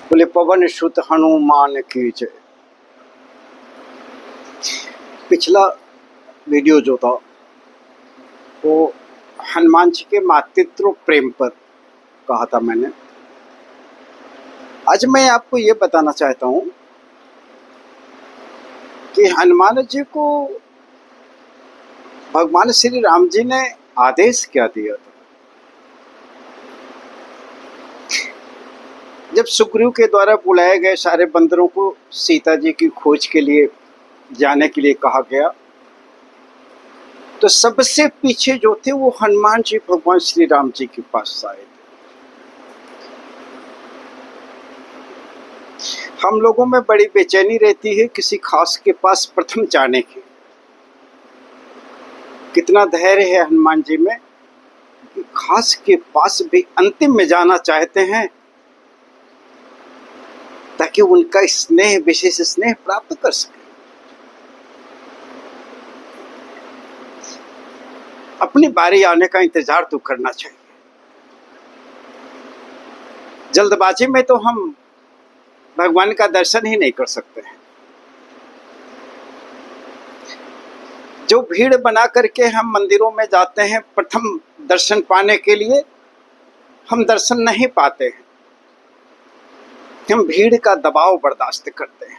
बोले पवन सुत हनुमान की जय। पिछला वीडियो जो था वो हनुमान जी के मातृत्व प्रेम पर कहा था मैंने। आज मैं आपको ये बताना चाहता हूँ कि हनुमान जी को भगवान श्री राम जी ने आदेश क्या दिया था। जब सुग्रीव के द्वारा बुलाए गए सारे बंदरों को सीता जी की खोज के लिए जाने के लिए कहा गया, तो सबसे पीछे जो थे वो हनुमान जी भगवान श्री राम जी के पास आए थे। हम लोगों में बड़ी बेचैनी रहती है किसी खास के पास प्रथम जाने की। कितना धैर्य है हनुमान जी में कि खास के पास भी अंतिम में जाना चाहते हैं ताकि उनका स्नेह, विशेष स्नेह प्राप्त कर सके। अपनी बारी आने का इंतजार तो करना चाहिए। जल्दबाजी में तो हम भगवान का दर्शन ही नहीं कर सकते हैं। जो भीड़ बना करके हम मंदिरों में जाते हैं प्रथम दर्शन पाने के लिए, हम दर्शन नहीं पाते हैं। हम भीड़ का दबाव बर्दाश्त करते हैं।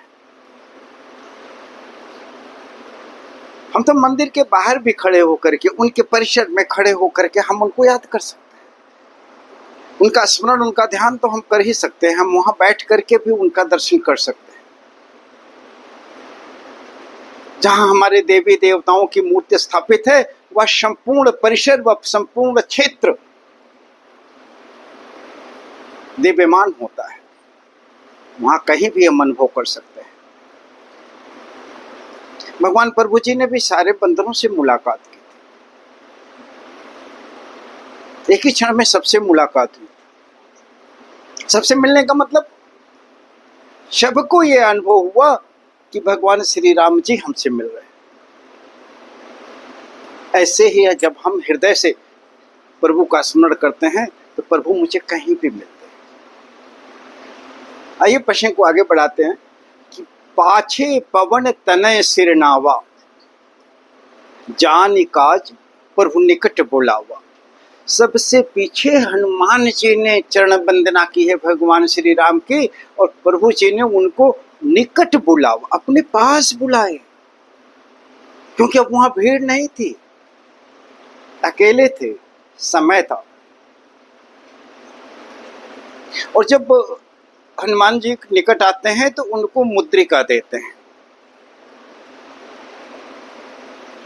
हम तो मंदिर के बाहर भी खड़े होकर के, उनके परिसर में खड़े होकर के हम उनको याद कर सकते हैं। उनका स्मरण, उनका ध्यान तो हम कर ही सकते हैं। हम वहां बैठ करके भी उनका दर्शन कर सकते हैं। जहां हमारे देवी देवताओं की मूर्ति स्थापित है वह संपूर्ण परिसर, वह संपूर्ण क्षेत्र दिव्यमान होता है। वहां कहीं भी हम अनुभव कर सकते हैं। भगवान प्रभु जी ने भी सारे बंदरों से मुलाकात की थी। एक ही क्षण में सबसे मुलाकात हुई। सबसे मिलने का मतलब सबको ये अनुभव हुआ कि भगवान श्री राम जी हमसे मिल रहे हैं। ऐसे ही है, जब हम हृदय से प्रभु का स्मरण करते हैं तो प्रभु मुझे कहीं भी मिलते हैं। आइए प्रश्न को आगे बढ़ाते हैं कि पाछे पवन तनय सिरनावा, जान काज प्रभु निकट बुलावा। सबसे पीछे हनुमान जी ने चरण वंदना की है भगवान श्री राम की, और प्रभु जी ने उनको निकट बुलावा, अपने पास बुलाए। क्योंकि अब वहां भीड़ नहीं थी, अकेले थे, समय था। और जब हनुमान जी निकट आते हैं तो उनको मुद्रिका देते हैं।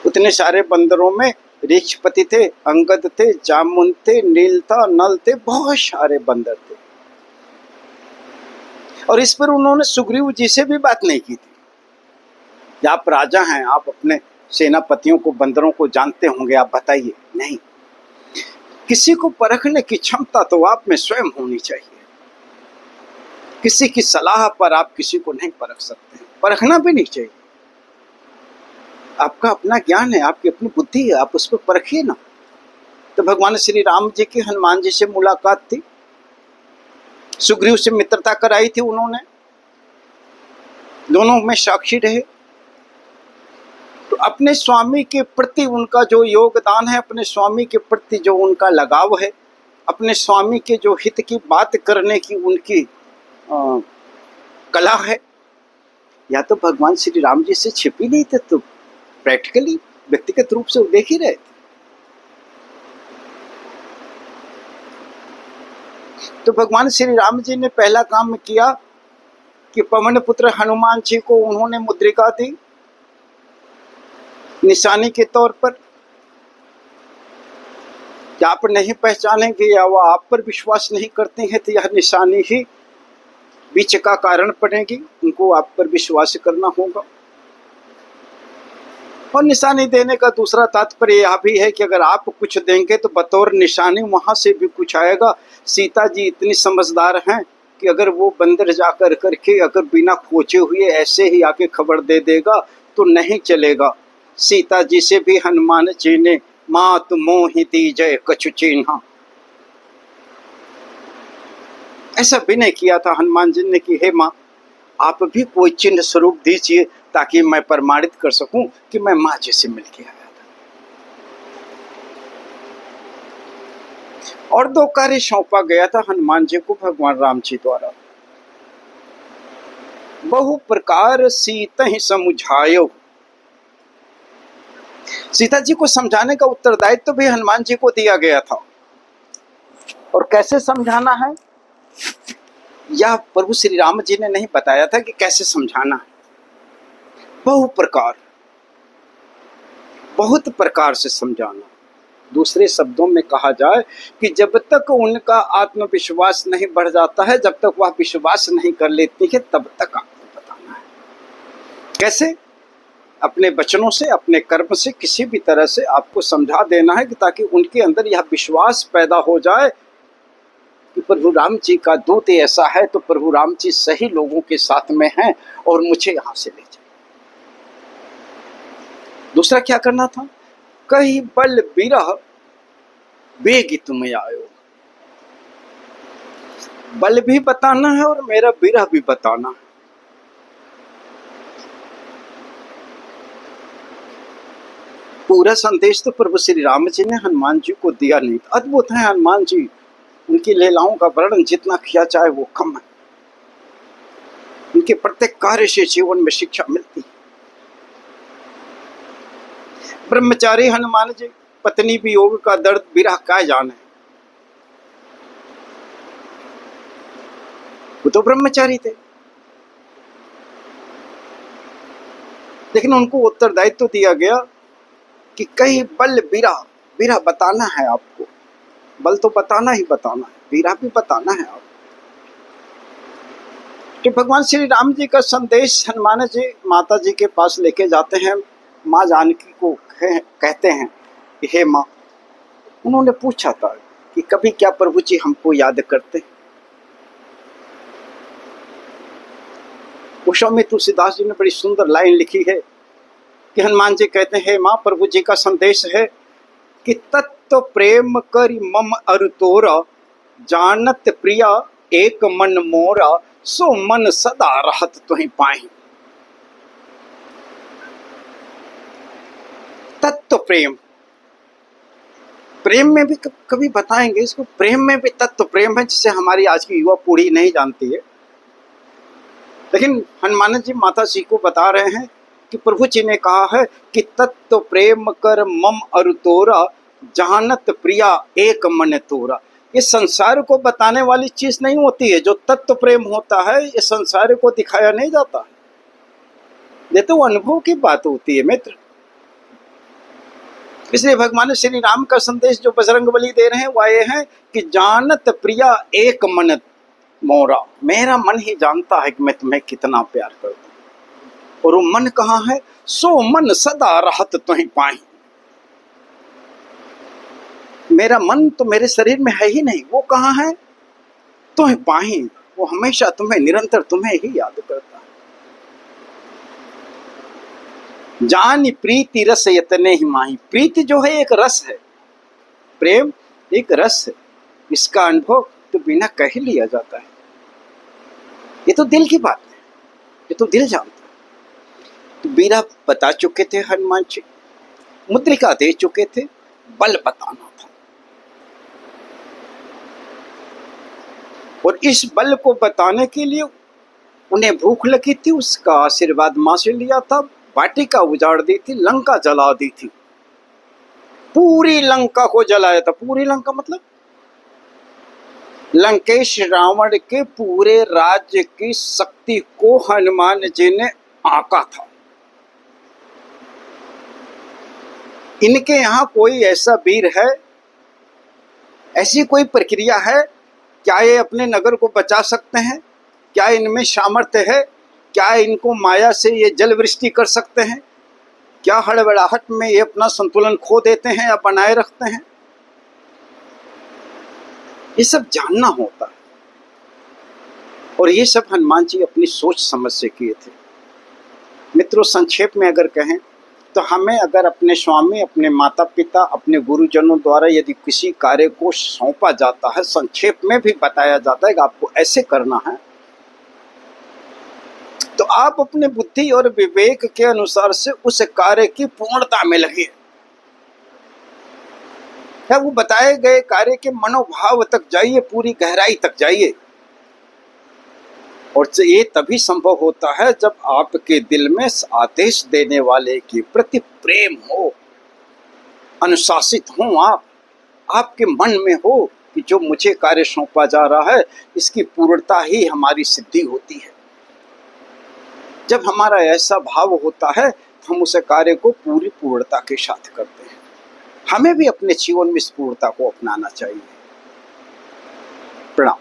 उतने सारे बंदरों में ऋक्षपति थे, अंगद थे, जामुन थे, नील था, नल थे, बहुत सारे बंदर थे। और इस पर उन्होंने सुग्रीव जी से भी बात नहीं की थी। आप राजा हैं, आप अपने सेनापतियों को, बंदरों को जानते होंगे, आप बताइए। नहीं, किसी को परखने की क्षमता तो आप में स्वयं होनी चाहिए। किसी की सलाह पर आप किसी को नहीं परख सकते हैं, परखना भी नहीं चाहिए। आपका अपना ज्ञान है, आपकी अपनी बुद्धि है, आप उस पर परखिए ना। तो भगवान श्री राम जी की हनुमान जी से मुलाकात थी। सुग्रीव से मित्रता कराई थी उन्होंने, दोनों में साक्षी रहे। तो अपने स्वामी के प्रति उनका जो योगदान है, अपने स्वामी के प्रति जो उनका लगाव है, अपने स्वामी के जो हित की बात करने की उनकी कला है, या तो भगवान श्री राम जी से छिपी नहीं थे, तो प्रैक्टिकली, व्यक्तिगत रूप से वो देख ही रहे थे। तो भगवान श्री राम जी ने पहला काम किया कि पवन पुत्र हनुमान जी को उन्होंने मुद्रिका दी निशानी के तौर पर। क्या आप नहीं पहचानेंगे या वह आप पर विश्वास नहीं करते हैं तो यह निशानी ही बीच का कारण पड़ेगी। उनको आप पर विश्वास करना होगा। और निशानी देने का दूसरा तात्पर्य यह भी है कि अगर आप कुछ देंगे तो बतौर निशानी वहां से भी कुछ आएगा। सीता जी इतनी समझदार हैं कि अगर वो बंदर जाकर करके अगर बिना खोजे हुए ऐसे ही आके खबर दे देगा तो नहीं चलेगा। सीता जी से भी हनुमान जी ने मात मोहि दीजय कछु चिन्हा। ऐसा विनय किया था हनुमान जी ने कि हे माँ, आप भी कोई चिन्ह स्वरूप दीजिए ताकि मैं प्रमाणित कर सकूं कि मैं माँ जी से मिल के आया था। और 2 कार्य सौंपा गया था हनुमान जी को भगवान राम जी द्वारा। बहु प्रकार सीतहि समुझायो, सीता जी को समझाने का उत्तरदायित्व तो भी हनुमान जी को दिया गया था। और कैसे समझाना है यह प्रभु श्री राम जी ने नहीं बताया था कि कैसे समझाना है। बहु प्रकार, बहुत प्रकार से समझाना। दूसरे शब्दों में कहा जाए कि जब तक उनका आत्मविश्वास नहीं बढ़ जाता है, जब तक वह विश्वास नहीं कर लेती है, तब तक आपको बताना है। कैसे? अपने वचनों से, अपने कर्म से, किसी भी तरह से आपको समझा देना है कि ताकि उनके अंदर यह विश्वास पैदा हो जाए कि प्रभु राम जी का दूत ऐसा है तो प्रभु राम जी सही लोगों के साथ में हैं और मुझे यहां से ले जाए। दूसरा क्या करना था? कही बल बिरह बेगी तुम्हें आयो, बल भी बताना है और मेरा बिरह भी बताना है। पूरा संदेश तो प्रभु श्री राम जी ने हनुमान जी को दिया नहीं। अद्भुत है हनुमान जी, उनकी लीलाओं का वर्णन जितना किया जाए वो कम है। उनके प्रत्येक कार्य से जीवन में शिक्षा मिलती है। ब्रह्मचारी हनुमान जी, पत्नी वियोग का दर्द विरह क्या जाने, वो तो ब्रह्मचारी थे, लेकिन उनको उत्तरदायित्व तो दिया गया कि कई बल विरह, विरह बताना है आपको, बल तो बताना ही बताना है, विरह भी बताना है आपको। तो भगवान श्री राम जी का संदेश हनुमान जी माता जी के पास लेके जाते हैं। माँ जानकी को कहते हैं कि हे माँ, उन्होंने पूछा था कि कभी क्या प्रभु जी हमको याद करते? उस समय तुलसीदास जी ने बड़ी सुंदर लाइन लिखी है कि हनुमान जी कहते हैं, हे माँ, प्रभु जी का संदेश है कि तत्व प्रेम करि मम अरु तोरा, जानत प्रिया एक मन मोरा, सो मन सदा रहत तुहि पाहि। तत्व प्रेम, प्रेम में भी कभी बताएंगे इसको, प्रेम में भी तत्व प्रेम है जिसे हमारी आज की युवा पीढ़ी नहीं जानती है। लेकिन हनुमान जी माता जी को बता रहे हैं कि प्रभु जी ने कहा है कि तत्व प्रेम कर मम अरु तोरा, जानत प्रिया एक मन तोरा। ये संसार को बताने वाली चीज नहीं होती है। जो तत्व प्रेम होता है ये संसार को दिखाया नहीं जाता है, ये तो अनुभव की बात होती है मित्र। इसलिए भगवान श्री राम का संदेश जो बजरंगबली दे रहे हैं वह ये है कि जानत प्रिया एक मन मोरा, मेरा मन ही जानता है कि मैं तुम्हें कितना प्यार करता हूं। और वो मन कहाँ है? सो मन सदा रहत तुहि पाहि। मेरा मन तो मेरे शरीर में है ही नहीं, वो कहाँ है? तुहि पाहि, वो हमेशा तुम्हें, निरंतर तुम्हें ही याद करता है। जानी प्रीति रस यतने ही माही, प्रीति जो है एक रस है, प्रेम एक रस है, इसका अनुभव तो बिना कहे लिया जाता है। ये तो दिल की बात है, ये तो दिल जानता है। तो बीरा बता चुके थे हनुमान जी, मुद्रिका दे चुके थे, बल बताना था। और इस बल को बताने के लिए उन्हें भूख लगी थी, उसका आशीर्वाद मां से लिया था, वाटिका उजाड़ दी थी, लंका जला दी थी, पूरी लंका को जलाया था। पूरी लंका मतलब लंकेश रावण के पूरे राज्य की शक्ति को हनुमान जी ने आंका था। इनके यहां कोई ऐसा वीर है, ऐसी कोई प्रक्रिया है, क्या ये अपने नगर को बचा सकते हैं? क्या इनमें सामर्थ्य है? क्या इनको माया से ये जल वृष्टि कर सकते हैं? क्या हड़बड़ाहट में ये अपना संतुलन खो देते हैं या बनाए रखते हैं? ये सब जानना होता है। और ये सब हनुमान जी अपनी सोच समझ से किए थे। मित्रों, संक्षेप में अगर कहें तो हमें अगर अपने स्वामी, अपने माता पिता, अपने गुरुजनों द्वारा यदि किसी कार्य को सौंपा जाता है, संक्षेप में भी बताया जाता है कि आपको ऐसे करना है, तो आप अपने बुद्धि और विवेक के अनुसार से उस कार्य की पूर्णता में लगे। क्या वो बताए गए कार्य के मनोभाव तक जाइए, पूरी गहराई तक जाइए। और ये तभी संभव होता है जब आपके दिल में आदेश देने वाले के प्रति प्रेम हो, अनुशासित हो आप, आपके मन में हो कि जो मुझे कार्य सौंपा जा रहा है इसकी पूर्णता ही हमारी सिद्धि होती है। जब हमारा ऐसा भाव होता है तो हम उस कार्य को पूरी पूर्णता के साथ करते हैं। हमें भी अपने जीवन में इस पूर्णता को अपनाना चाहिए। प्रणाम।